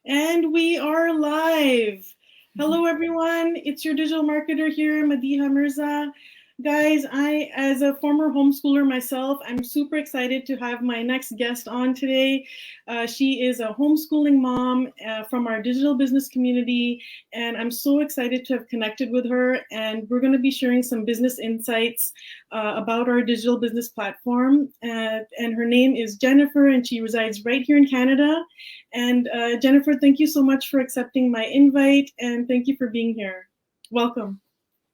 And we are live. Hello, everyone. It's your digital marketer here, Madiha Mirza. Guys, as a former homeschooler myself, I'm super excited to have my next guest on today. She is a homeschooling mom from our digital business community, and I'm so excited to have connected with her. And we're going to be sharing some business insights about our digital business platform. And her name is Jennifer, and she resides right here in Canada. And Jennifer, thank you so much for accepting my invite, and thank you for being here. Welcome.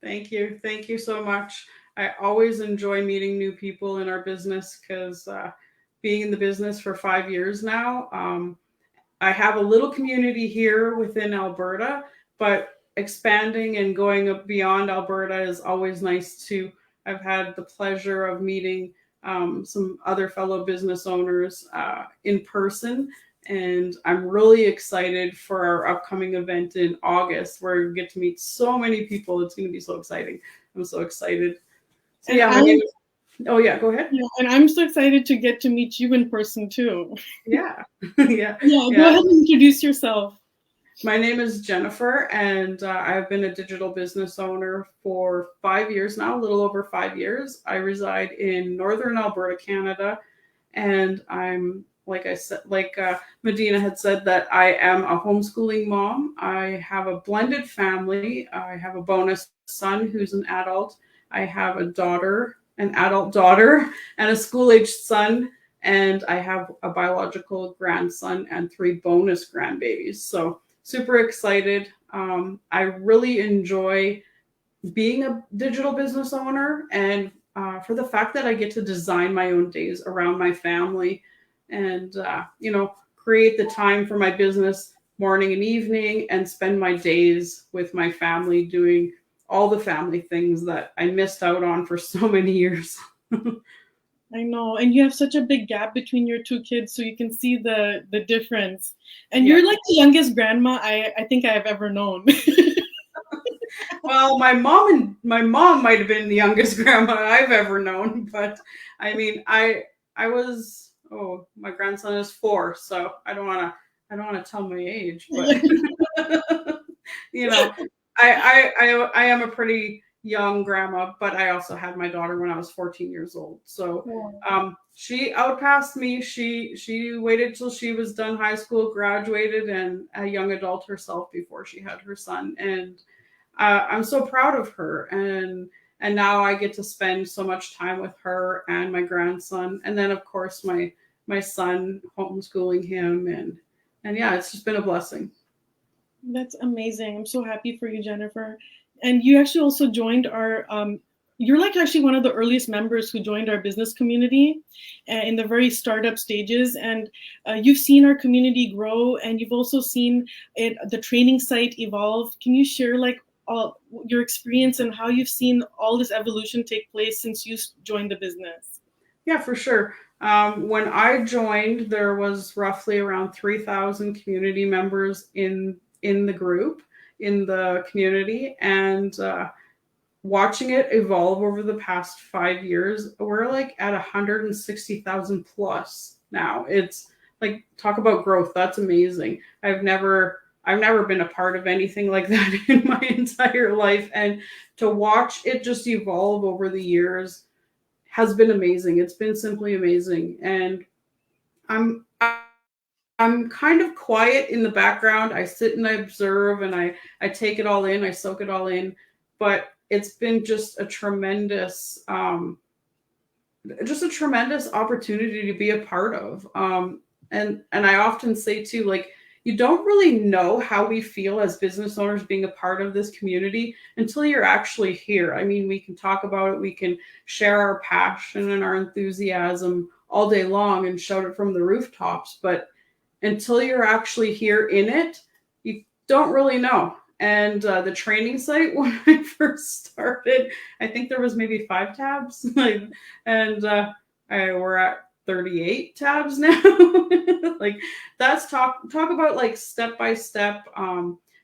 Thank you. Thank you so much. I always enjoy meeting new people in our business because being in the business for 5 years now, I have a little community here within Alberta, but expanding and going beyond Alberta is always nice too. I've had the pleasure of meeting some other fellow business owners in person, and I'm really excited for our upcoming event in August where we get to meet so many people. It's going to be so exciting. I'm so excited. So And yeah, my I'm name is. Oh yeah, go ahead. yeah, and I'm so excited to get to meet you in person too. Yeah, yeah, Yeah, go yeah. ahead and introduce yourself. My name is Jennifer, and I've been a digital business owner for 5 years now, a little over 5 years. I reside in northern Alberta, Canada, and I'm like I said, Medina had said, that I am a homeschooling mom. I have a blended family. I have a bonus son who's an adult. I have a daughter, an adult daughter, and a school aged son. And I have a biological grandson and three bonus grandbabies. So super excited. I really enjoy being a digital business owner, and for the fact that I get to design my own days around my family and, create the time for my business morning and evening and spend my days with my family doing all the family things that I missed out on for so many years. I know, and you have such a big gap between your two kids, so you can see the difference. And Yeah. you're like the youngest grandma I think I have ever known. Well, my mom might have been the youngest grandma I've ever known, but I mean, I was, oh, my grandson is 4, so I don't want to tell my age, but you know, I am a pretty young grandma, but I also had my daughter when I was 14 years old. So she outpassed me. She waited till she was done high school, graduated, and a young adult herself before she had her son. And I'm so proud of her, and now I get to spend so much time with her and my grandson, and then of course my son, homeschooling him, and yeah, it's just been a blessing. That's amazing. I'm so happy for you, Jennifer. And you actually also joined our you're like actually one of the earliest members who joined our business community in the very startup stages. And you've seen our community grow, and you've also seen the training site evolve. Can you share like all your experience and how you've seen all this evolution take place since you joined the business? Yeah, for sure. When I joined, there was roughly around 3,000 community members in the group, in the community, and watching it evolve over the past 5 years, we're like at 160,000 plus now. It's like, talk about growth. That's amazing. I've never been a part of anything like that in my entire life, and to watch it just evolve over the years has been amazing. It's been simply amazing, and I'm kind of quiet in the background. I sit and I observe, and I take it all in. I soak it all in, but it's been just a tremendous opportunity to be a part of. And I often say too, like, you don't really know how we feel as business owners being a part of this community until you're actually here. I mean, we can talk about it, we can share our passion and our enthusiasm all day long and shout it from the rooftops, but until you're actually here in it, you don't really know. And the training site, when I first started, I think there was maybe 5 tabs, like, and we're at 38 tabs now. Like, that's talk about like step by step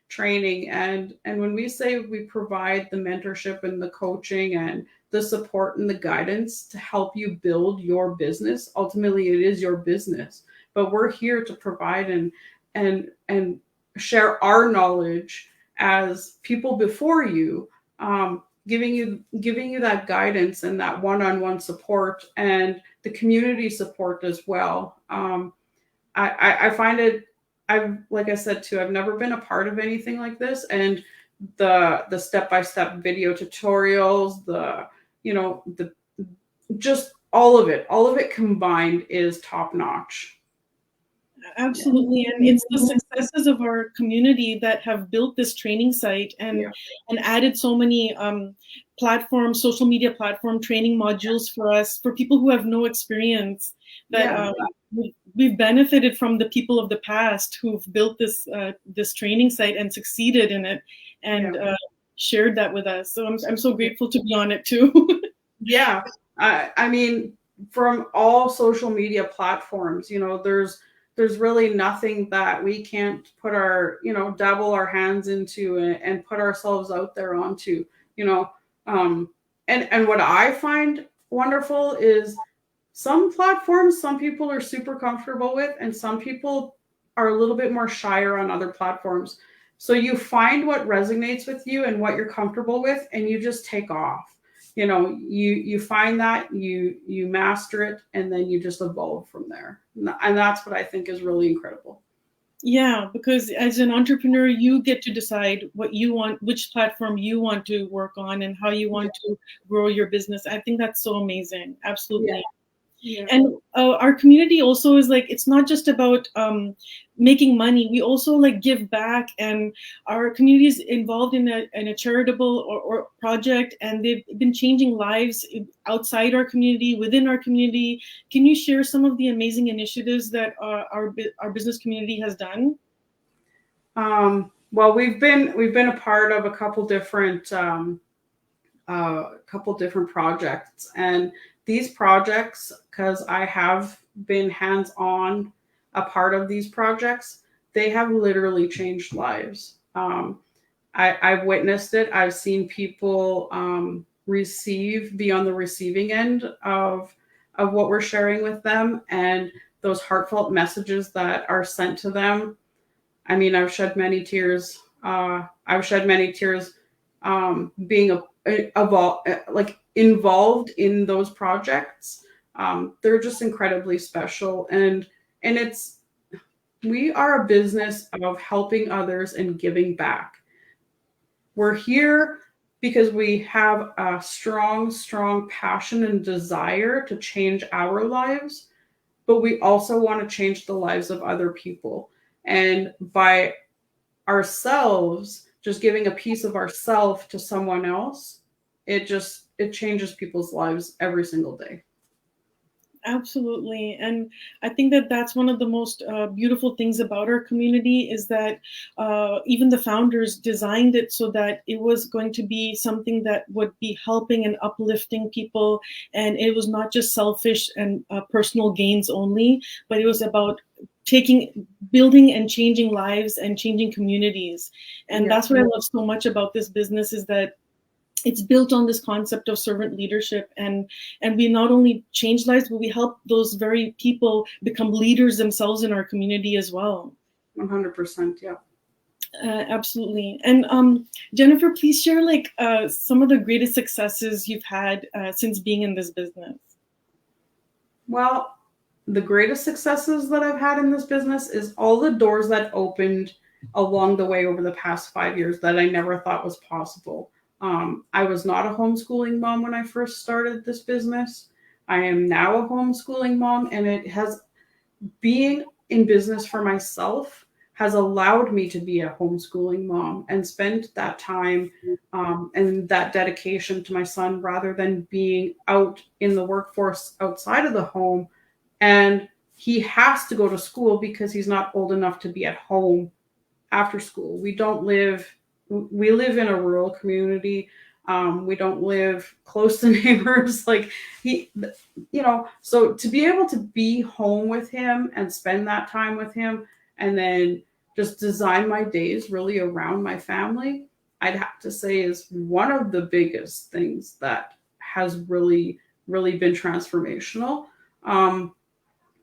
training, and when we say we provide the mentorship and the coaching and the support and the guidance to help you build your business, ultimately it is your business, but we're here to provide and share our knowledge as people before you, giving you that guidance and that one-on-one support and the community support as well. I find it. I've like I said too. I've never been a part of anything like this, and the step-by-step video tutorials, the just all of it combined is top notch. Absolutely, and it's the successes of our community that have built this training site Yeah. and added so many platforms, social media platform training modules for us, for people who have no experience. That Yeah. we've benefited from the people of the past who've built this training site and succeeded in it, and Yeah. shared that with us. So I'm so grateful to be on it too. Yeah. I mean, from all social media platforms, there's really nothing that we can't put our, dabble our hands into and put ourselves out there onto, you know. And what I find wonderful is some platforms, some people are super comfortable with, and some people are a little bit more shyer on other platforms. So you find what resonates with you and what you're comfortable with, and you just take off. You find that you master it, and then you just evolve from there. And that's what I think is really incredible. Yeah, because as an entrepreneur, you get to decide what you want, which platform you want to work on, and how you Yeah. want to grow your business. I think that's so amazing. Absolutely. Yeah. And our community also is like, it's not just about making money. We also like give back, and our community is involved in a charitable or project, and they've been changing lives outside our community, within our community. Can you share some of the amazing initiatives that our business community has done? Well, we've been a part of a couple different projects, and these projects, because I have been hands-on a part of these projects, they have literally changed lives. I've witnessed it. I've seen people be on the receiving end of what we're sharing with them, and those heartfelt messages that are sent to them. I mean, I've shed many tears. Being like involved in those projects. They're just incredibly special, and it's we are a business of helping others and giving back. We're here because we have a strong, strong passion and desire to change our lives, but we also want to change the lives of other people. And by ourselves just giving a piece of ourself to someone else, it changes people's lives every single day. Absolutely. And I think that that's one of the most beautiful things about our community is that even the founders designed it so that it was going to be something that would be helping and uplifting people. And it was not just selfish and personal gains only, but it was about building and changing lives and changing communities. And Yeah. that's what I love so much about this business is that it's built on this concept of servant leadership, and we not only change lives, but we help those very people become leaders themselves in our community as well. 100%. Yeah. Absolutely. And Jennifer, please share like some of the greatest successes you've had since being in this business. Well, the greatest successes that I've had in this business is all the doors that opened along the way over the past 5 years that I never thought was possible. I was not a homeschooling mom when I first started this business. I am now a homeschooling mom, and being in business for myself has allowed me to be a homeschooling mom and spend that time and that dedication to my son rather than being out in the workforce outside of the home. And he has to go to school because he's not old enough to be at home after school. We live in a rural community. We don't live close to neighbors. So to be able to be home with him and spend that time with him and then just design my days really around my family, I'd have to say is one of the biggest things that has really, really been transformational.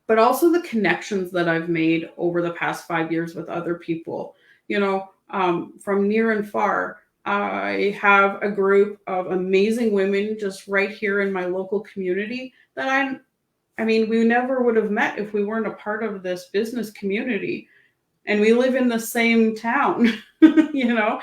but also the connections that I've made over the past 5 years with other people, from near and far. I have a group of amazing women just right here in my local community that I mean, we never would have met if we weren't a part of this business community. And we live in the same town, you know,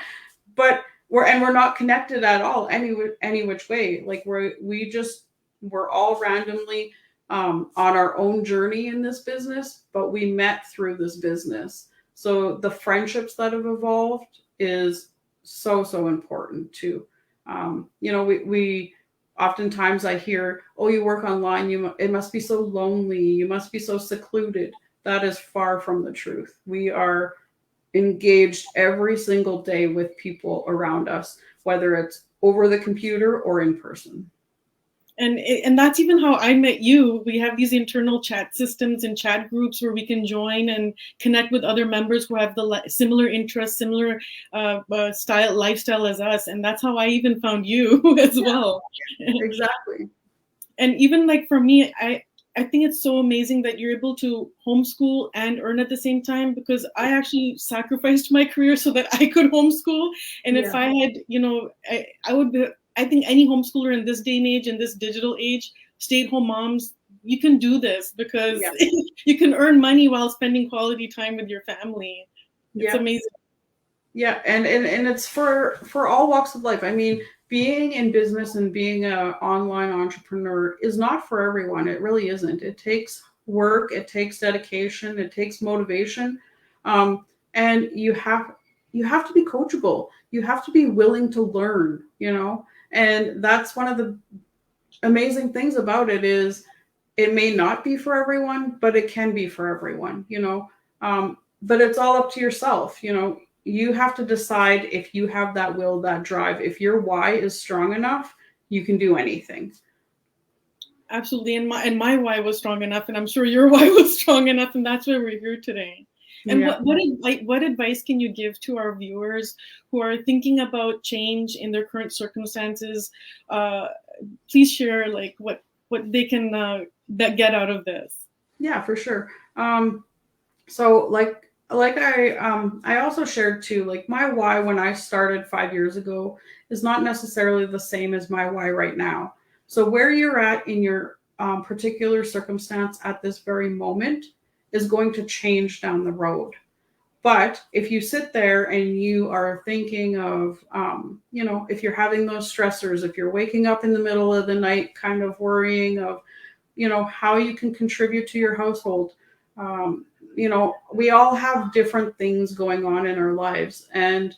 but we're not connected at all any which way. Like we're all randomly on our own journey in this business, but we met through this business. So the friendships that have evolved is so important too. We oftentimes I hear, oh, you work online, it must be so lonely, you must be so secluded. That is far from the truth. We are engaged every single day with people around us, whether it's over the computer or in person. And that's even how I met you. We have these internal chat systems and chat groups where we can join and connect with other members who have the similar interests, similar lifestyle as us, and that's how I even found you as well. Exactly. And even like for me, I think it's so amazing that you're able to homeschool and earn at the same time, because I actually sacrificed my career so that I could homeschool. And if Yeah. I had, I would be, I think any homeschooler in this day and age, in this digital age, stay-at-home moms, you can do this because Yeah. you can earn money while spending quality time with your family. It's Yeah. amazing. Yeah, and it's for all walks of life. I mean, being in business and being an online entrepreneur is not for everyone. It really isn't. It takes work, it takes dedication, it takes motivation, and you have to be coachable. You have to be willing to learn. And that's one of the amazing things about it is it may not be for everyone, but it can be for everyone. But it's all up to yourself. You have to decide if you have that will, that drive. If your why is strong enough, you can do anything. Absolutely, and my why was strong enough, and I'm sure your why was strong enough, and that's why we're here today. And Yeah. what advice can you give to our viewers who are thinking about change in their current circumstances? Please share like what they can get out of this. Yeah, for sure. So like I also shared too, like my why when I started 5 years ago is not necessarily the same as my why right now. So where you're at in your particular circumstance at this very moment is going to change down the road. But if you sit there and you are thinking of, if you're having those stressors, if you're waking up in the middle of the night, kind of worrying of, how you can contribute to your household. We all have different things going on in our lives, and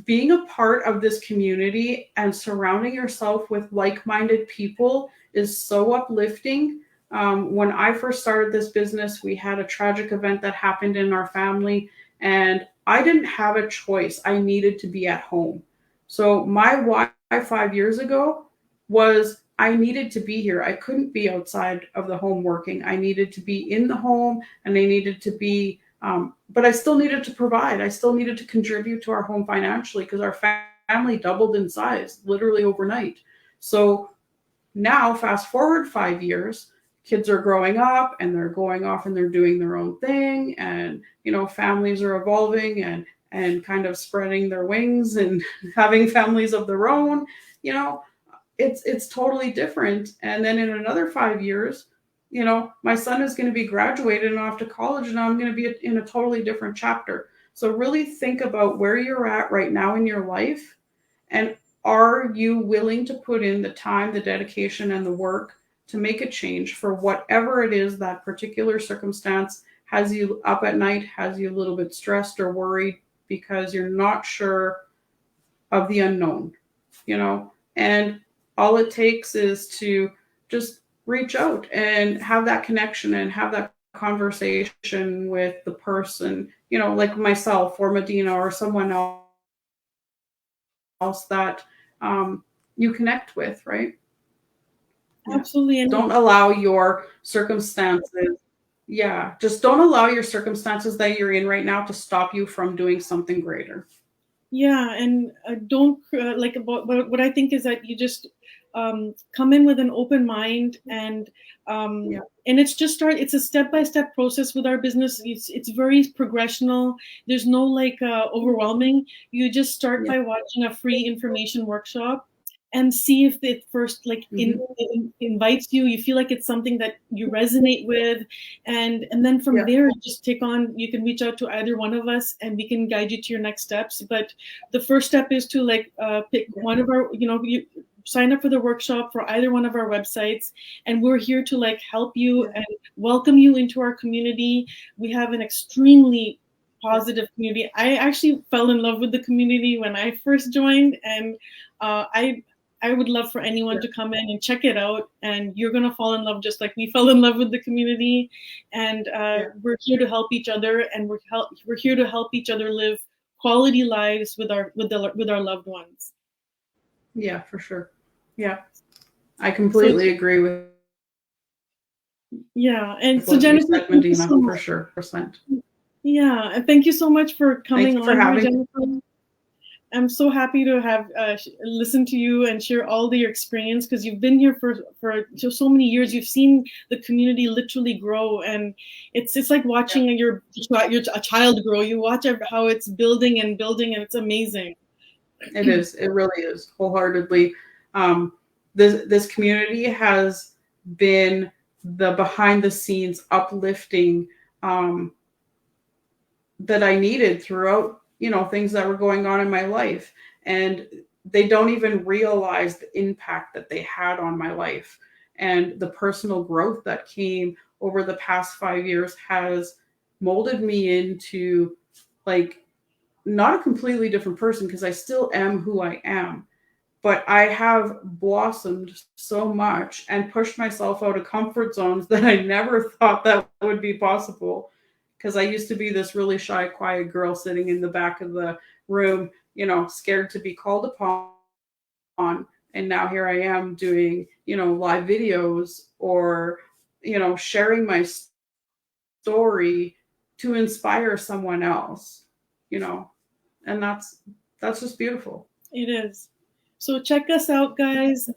being a part of this community and surrounding yourself with like-minded people is so uplifting. When I first started this business, we had a tragic event that happened in our family, and I didn't have a choice. I needed to be at home. So my why 5 years ago was I needed to be here. I couldn't be outside of the home working. I needed to be in the home, and I needed to be, but I still needed to provide. I still needed to contribute to our home financially because our family doubled in size literally overnight. So now, fast forward 5 years, kids are growing up and they're going off and they're doing their own thing, and families are evolving and kind of spreading their wings and having families of their own. It's totally different. And then in another 5 years, my son is going to be graduated and off to college, and I'm going to be in a totally different chapter. So really think about where you're at right now in your life, and are you willing to put in the time, the dedication, and the work to make a change for whatever it is that particular circumstance has you up at night, has you a little bit stressed or worried because you're not sure of the unknown, and all it takes is to just reach out and have that connection and have that conversation with the person, like myself or Medina or someone else that you connect with, right? Yeah. Absolutely. And Don't allow your circumstances, yeah, just don't allow your circumstances that you're in right now to stop you from doing something greater. yeah, and don't like what I think is that you just come in with an open mind, and it's a step-by-step process with our business. It's very progressional. There's no like overwhelming. You just start by watching a free information workshop and see if it first like invites you. You feel like it's something that you resonate with, and then from there just you can reach out to either one of us and we can guide you to your next steps. But the first step is to like pick one of our, you sign up for the workshop for either one of our websites, and we're here to like help you and welcome you into our community. We have an extremely positive community. I actually fell in love with the community when I first joined, and I would love for anyone to come in and check it out, and you're gonna fall in love just like we fell in love with the community. And we're here to help each other, and we're here to help each other live quality lives with our loved ones. Yeah, for sure. Yeah, I completely agree with. Yeah, and so Jennifer, thank you so much. For sure, %. Yeah, and thank you so much for coming on, having Jennifer. I'm so happy to have listened to you and share all your experience, because you've been here for so many years. You've seen the community literally grow, and it's like watching a child grow. You watch how it's building and building, and it's amazing. It is. It really is, wholeheartedly. This community has been the behind the scenes uplifting that I needed throughout, things that were going on in my life. And they don't even realize the impact that they had on my life, and the personal growth that came over the past 5 years has molded me into like not a completely different person, because I still am who I am, but I have blossomed so much and pushed myself out of comfort zones that I never thought that would be possible. Because I used to be this really shy, quiet girl sitting in the back of the room, scared to be called upon. And now here I am doing, live videos, or, sharing my story to inspire someone else, and that's just beautiful. It is. So check us out, guys.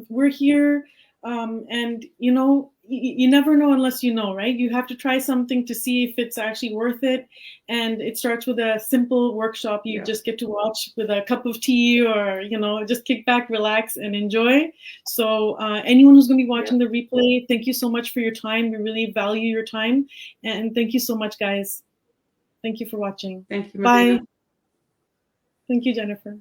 We're here, and you never know unless you know, right? You have to try something to see if it's actually worth it. And it starts with a simple workshop you just get to watch with a cup of tea, or just kick back, relax, and enjoy. So anyone who's going to be watching the replay, thank you so much for your time. We really value your time, and thank you so much, guys. Thank you for watching. Thank you, Bye. Marina. Thank you, Jennifer.